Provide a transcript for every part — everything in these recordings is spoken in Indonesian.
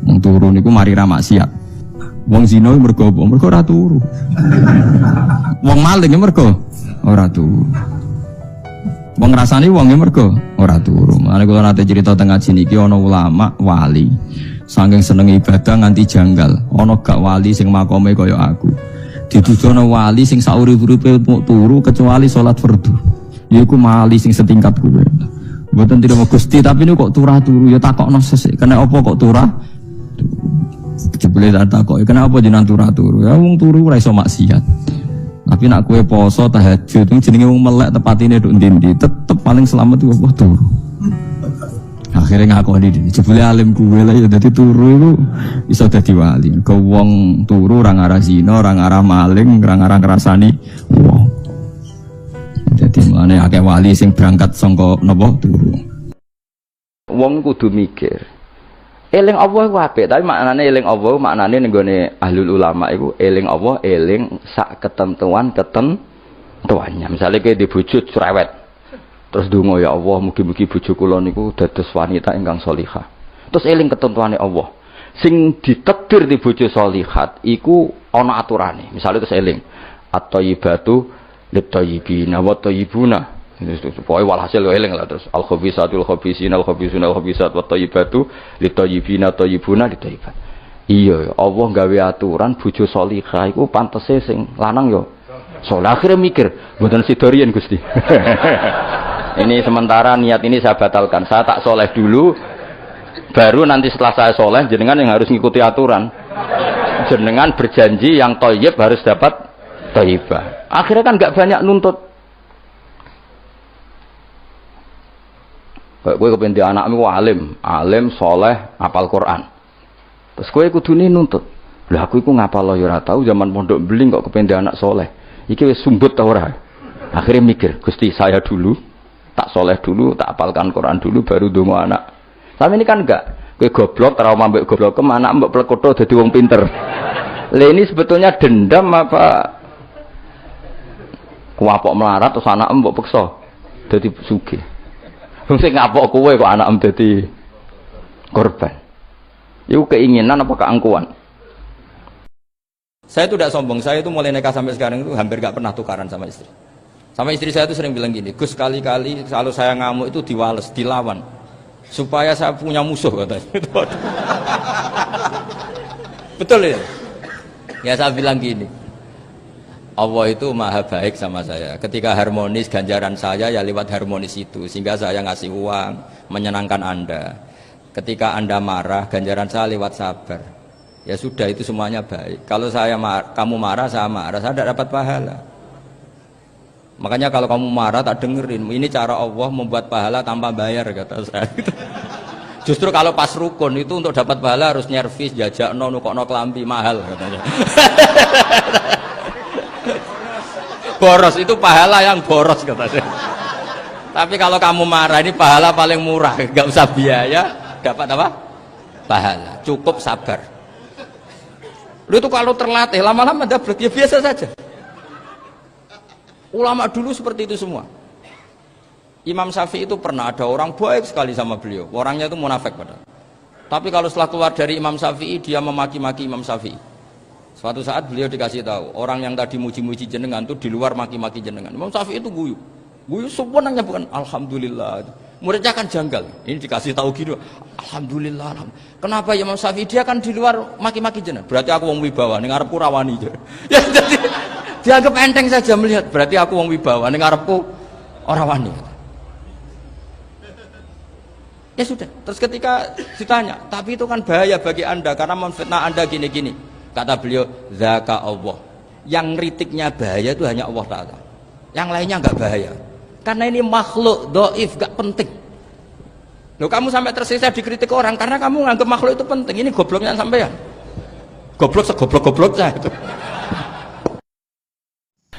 Wong turu niku mari ra maksiat. Wong zina mergo apa? Mergo ora turu. Wong maling mergo ora turu. Wong ngrasani wong mergo ora turu. Mane kula nate cerita teng ngaji niki ana ulama wali. Saking seneng ibadah nganti janggal. Ana gak wali sing makome kaya aku. Ditujono wali sing saurip-uripe turu kecuali salat fardu. Yaiku wali sing setingkat kuwe. Mboten tidak Gusti tapi niku kok turah turu ya takokno sesuk. Kena apa kok turah? Jebule tak takoki kenapa jenengan turah turu? Ya wong turu ora iso maksiat. Tapi nak kowe poso tahajud itu jenenge wong melek tepatine nduk ndi-ndi, tetep paling selamat iku apa turu. Akhirnya ngakoni jebule alim kowe lah ya dadi turu iku iso dadi wali. Ke wong turu ora ngarah zina, ora ngarah maling, ora ngarah ngrasani wong. Jadi mulane akeh wali sing berangkat saka napa turu. Wong kudu mikir. Eling Allah iku apik, tapi maknane eling Allah maknane ning gone ahlul ulama iku eling Allah eling sak ketentuannya. Misale kowe di bojo cerewet. Terus ndonga ya Allah mugi-mugi bojo kula niku dados wanita ingkang salihah. Terus eling ketentuane Allah. Sing ditakdir di bojo salihat iku ana aturane. Misale terus eling at-thayyibatu lit-thayyibina wa thayyibuna. Pokoke walhasil eling lah terus al-khabisatul khabisina al-khabisuna al-khabisat wa thayyibatu lit-thayyibina thayyibuna lit-thayyibat. Iya, Allah gawe aturan bojo salihah iku pantese sing lanang yo saleh. Akhire mikir, mboten sidorian Gusti. Ini sementara niat ini saya batalkan. Saya tak soleh dulu, baru nanti setelah saya soleh jenengan yang harus ngikuti aturan. Jenengan berjanji yang thayyib harus dapat thayyibah. Akhirnya kan gak banyak nuntut. Kowe kepen di anakmu alim, soleh, hafal Quran. Terus kowe kudune nuntut. Lah aku iku ngapal ya ora tau zaman pondok beling kok kepen di anak soleh. Iki wis sumbut ta ora? Akhirnya mikir, Gusti saya dulu tak soleh dulu, tak hafalkan Quran dulu baru ndonga anak. Tapi ini kan enggak. Kowe goblok trauma mbek goblokem anak mbok plekotho dadi wong pinter. Lah ini sebetulnya dendam apa kuapok melarat terus anak mbok peksa dadi sugih. Wong sing ngapok kowe kok anak dadi korban. Itu keinginan apa keangkuhan? Saya itu tidak sombong, saya itu mulai nikah sampai sekarang itu hampir gak pernah tukaran sama istri. Sama istri saya itu sering bilang gini, Gus kali-kali kalau saya ngamuk itu diwales, dilawan. Supaya saya punya musuh katanya. Betul ya? Ya saya bilang gini, Allah itu maha baik sama saya. Ketika harmonis ganjaran saya ya lewat harmonis itu. Sehingga saya ngasih uang, menyenangkan Anda. Ketika Anda marah, ganjaran saya lewat sabar. Ya sudah itu semuanya baik. Kalau kamu marah, saya tidak dapat pahala. Makanya kalau kamu marah tak dengerin. Ini cara Allah membuat pahala tanpa bayar kata saya. Justru kalau pas rukun itu untuk dapat pahala harus nyervis, jajak nukokno kelambi mahal katanya. Boros itu pahala yang boros katanya. Tapi kalau kamu marah ini pahala paling murah, nggak usah biaya, dapat apa? Pahala, cukup sabar. Lu itu kalau terlatih lama-lama dapat ya biasa saja. Ulama dulu seperti itu semua. Imam Syafi'i itu pernah ada orang baik sekali sama beliau. Orangnya itu munafik padahal. Tapi kalau setelah keluar dari Imam Syafi'i dia memaki-maki Imam Syafi'i. Suatu saat beliau dikasih tahu orang yang tadi muji-muji jenengan itu di luar maki-maki jenengan. Imam Syafi'i itu guyu sebenarnya bukan alhamdulillah. Muridnya kan janggal. Ini dikasih tahu gitu. Alhamdulillah. Kenapa Imam Syafi'i dia kan di luar maki-maki jenengan? Berarti aku wong wibawa ning ngarepku rawani. Ya jadi dianggap enteng saja melihat. Berarti aku wong wibawa ning ngarepku ora wani. Ya sudah. Terus ketika ditanya, tapi itu kan bahaya bagi Anda karena memfitnah Anda gini-gini. Kata beliau, zaka Allah. Yang kritiknya bahaya itu hanya Allah Ta'ala. Yang lainnya enggak bahaya. Karena ini makhluk, doif, enggak penting. Loh kamu sampai tersisa dikritik orang karena kamu nganggap makhluk itu penting. Ini gobloknya sampean. Goblok segoblok-gobloknya itu.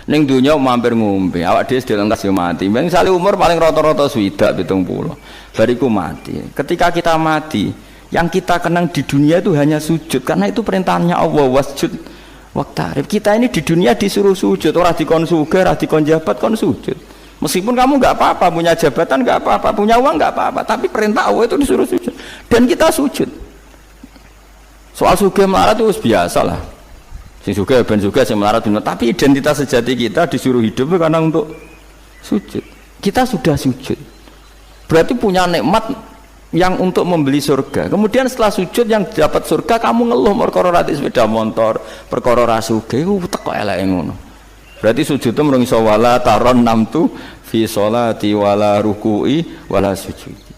Ning dunya mampir ngombe, awak dhewe sedang tas yo mati. Misale umur paling rata-rata swidak 70. Bariku mati. Ketika kita mati, yang kita kenang di dunia itu hanya sujud karena itu perintahnya Allah wasjud waqtarib. Kita ini di dunia disuruh sujud, ora dikon sugih, ora dikon jabat kon sujud. Meskipun kamu enggak apa-apa, punya jabatan enggak apa-apa, punya uang enggak apa-apa, tapi perintah Allah itu disuruh sujud dan kita sujud. Soal sugih melarat itu biasa lah. Sing sugih ben sugih, sing melarat ben. Tapi identitas sejati kita disuruh hidup itu karena untuk sujud. Kita sudah sujud. Berarti punya nikmat yang untuk membeli surga. Kemudian setelah sujud yang dapat surga kamu ngeluh perkara rati sepeda motor, perkara ra sugih iku teko eleke ngono. Berarti sujud itu mrung iso wala taron namtu fi sholati wala ruku'i wala sujud.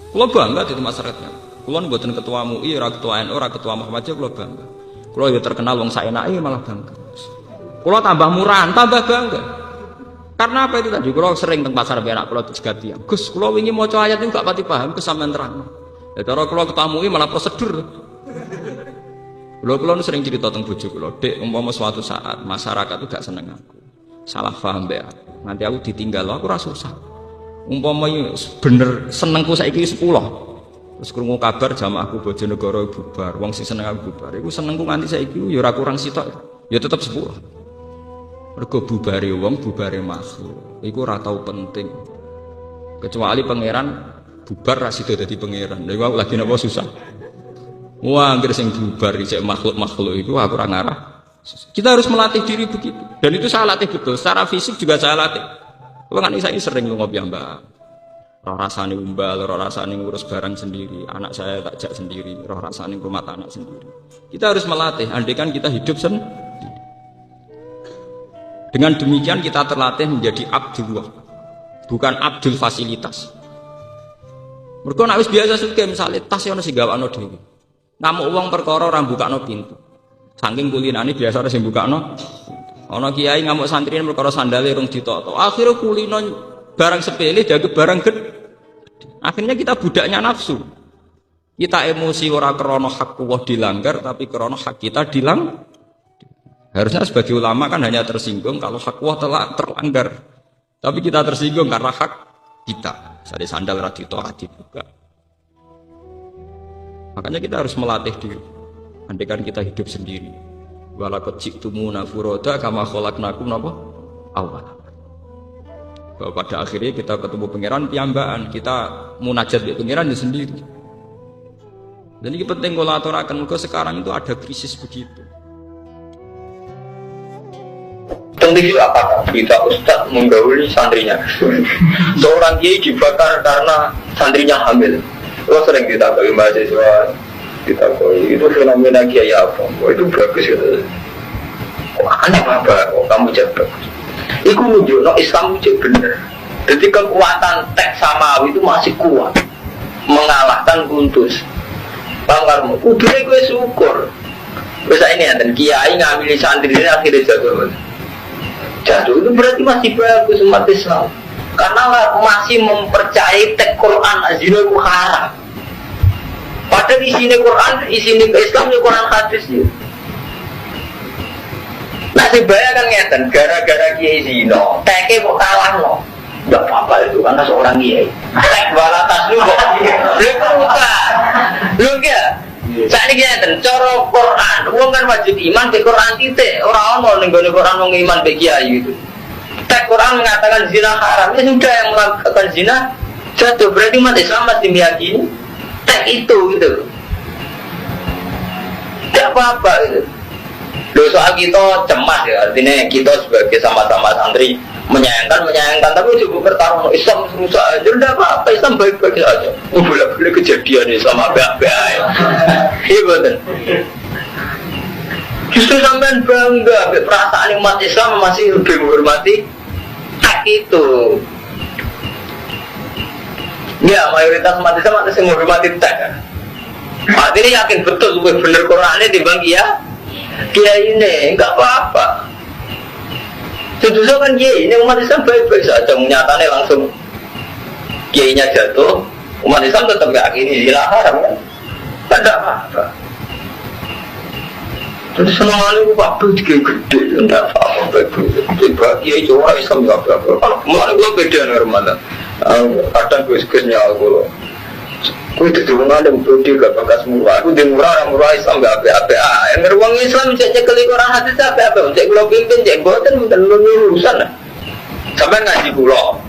Kulo bangga di masyarakatnya. Kulo mboten ketua MUI, ora ketua NU, ora ketua Muhammadiyah, kulo bangga. Kulo ya terkenal wong saenake malah bangga. Kulo tambah murahan, tambah bangga. Karena apa itu tadi? Kulo sering teng pasar berak kulo digati. Gus, kulo wingi maca ayat niku gak pati paham ke sampean terang. Ya cara kulo ketua MUI malah prosedur. Kulo sering cerita teng bojo kulo, Dek, umpama suatu saat masyarakat itu gak seneng aku. Salah paham mbek aku. Nanti aku ditinggal, aku ora susah. Umpama bener senengku saiki 10. Terus krungu kabar jamaahku Bojonegoro bubar, wong sing seneng aku bubar. Iku senengku nganti saiki ya ora kurang sitok. Ya tetep 10. Mergo bubare wong, bubare makhluk. Iku ora tau penting. Kecuali pangeran bubar ra sida dadi pangeran. Lha iku lagi napa susah. Wah, anggere sing bubar iki makhluk-makhluk iku aku ora ngarah. Kita harus melatih diri begitu. Dan itu saya latih betul. Secara fisik juga saya latih. Kalau kan saya sering lunga piyambak. Roh rasane umbal, roh rasane ngurus barang sendiri, anak saya tak jak sendiri, roh rasane rumah anak sendiri. Kita harus melatih, andai kan kita hidup sendiri. Dengan demikian kita terlatih menjadi abdullah, bukan abdul fasilitas. Mergo nek wis biasa sugih misale tas ono sing gawakno dhewe. Ngamuk wong perkara ora mbukakno pintu. Saking kulinane biasa ora sing mbukakno. Ana kiai ngamuk santrine perkara sandale rung ditoto. Akhire kulino barang sepele dianggap barang gede. Akhirnya kita budaknya nafsu. Kita emosi ora krana hak Allah dilanggar tapi krana hak kita harusnya sebagai ulama kan hanya tersinggung kalau hak Allah telah terlanggar. Tapi kita tersinggung karena hak kita. Sari sandal ra ditoati buka. Makanya kita harus melatih diri. Andai kan kita hidup sendiri. Walaqad ji'tumuna furoda kama khalaqnakum napa awal. Bahwa pada akhirnya kita ketemu pangeran piyambakan, kita munajat dengan pangeran sendiri. Dan ini penting kalau aturaken mergo sekarang itu ada krisis begitu. Tentu apa? Kita ustaz menggauli santrinya. Seorang kiai dibakar karena santrinya hamil. Lo sering ditakuti mahasiswa, ditakuti itu fenomena kiai apa? Oh, itu bagus gitu. Kok aneh apa? Oh, kamu jadi bagus. Iku nunjukno Islam itu bener. Jadi kekuatan teks samawi itu masih kuat mengalahkan Kudus. Bangkarmu, kudune gue syukur. Bisa ini ya, dan kiai ngambil santri ini akhirnya jatuh. Jatuh itu berarti masih bagus umat Islam. Karena masih mempercayai teks Quran azina itu haram. Padahal isinya Quran, isinya Islam itu Quran hadis ya. Nasib bayar kan ngeten, gara-gara kiai zino, teke kok kalah no. Enggak apa-apa itu karena seorang kiai. Tek balatas lu kok. Lu bukan. Lu enggak. Saat ini ngeten, cara Quran, wong kan wajib iman be Quran titik, ora ono ning gone Quran wong iman be kiai itu. Tek Quran mengatakan zina haram, ya sudah yang melakukan zina jatuh, berarti umat Islam masih meyakini tek itu gitu. Enggak apa-apa gitu. Soal kita cemas ya, artinya kita sebagai sama-sama santri menyayangkan, tapi juga bertarung Islam rusak aja, tidak apa-apa, Islam baik-baik saja. Boleh kejadian Islam apa-apa. Iya betul. Justru sampai bangga, perasaan umat Islam masih lebih menghormati hak itu. Ya, mayoritas umat Islam masih menghormati hak. Artinya yakin betul, benar Qurannya dibagi ya. Kiai ini enggak apa-apa. Justru kan kiai ini umat Islam baik-baik saja, nyatanya langsung kiainya jatuh, umat Islam tetap enggak ini zina haram kan? Tidak apa-apa. Terus senang kali apa kiai gede, tidak apa-apa baik-baik. Kiai cowok Islam enggak apa-apa. Mulai gue beda dengan Ramadan. Kadang gue sekesnya aku. Aku itu cuma ada budi gak bakas murah. Aku di murah Islam gak apa-apa. Yang beruang Islam ceknya kelikoran hati apa-apa. Cek pulau pimpin, cek boten, dan urusan. Sampai ngaji pulau.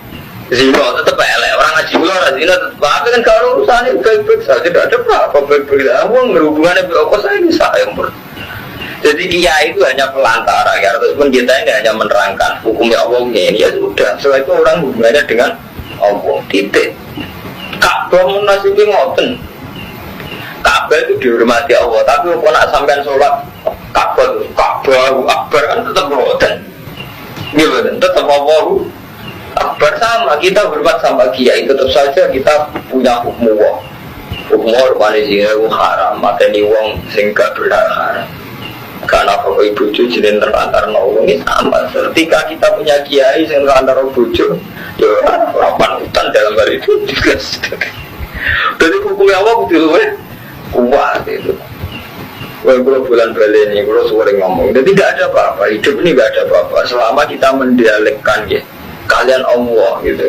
Zino tetap elek, orang ngaji ular, zino tetap apa kan kalau urusannya baik-baik saja, tidak ada apa baik-baik. Aku berhubungannya berapa saya bisa yang jadi kiai itu hanya pelantara ya, ataupun kita ini hanya menerangkan hukumnya Allah ini ya sudah. Setelah itu orang hubungannya dengan Allah titik. Ka'bah munasibi ngoten. Ka'bah itu dihormati Allah, tapi kalau nak sampean sholat Ka'bah Akbar kan tetap ngoten. Gitu kan, tetap Allahu Akbar sama, kita hormat sama kiai, tetap saja kita punya hukum Allah. Hukum Allah manusia itu haram, mateni wong sing gak berhak haram. Karena kalau ibu cuci dan terlantar nolong ini sama. Ketika kita punya kiai yang terlantar bucu, ya lapan hutan dalam hal itu juga. Jadi hukumnya apa betul kuat itu. Kalau bulan balik ini, kalau sering ngomong, jadi tidak ada apa-apa. Hidup ini tidak ada apa-apa. Selama kita mendialekkan ya, kalian Allah gitu.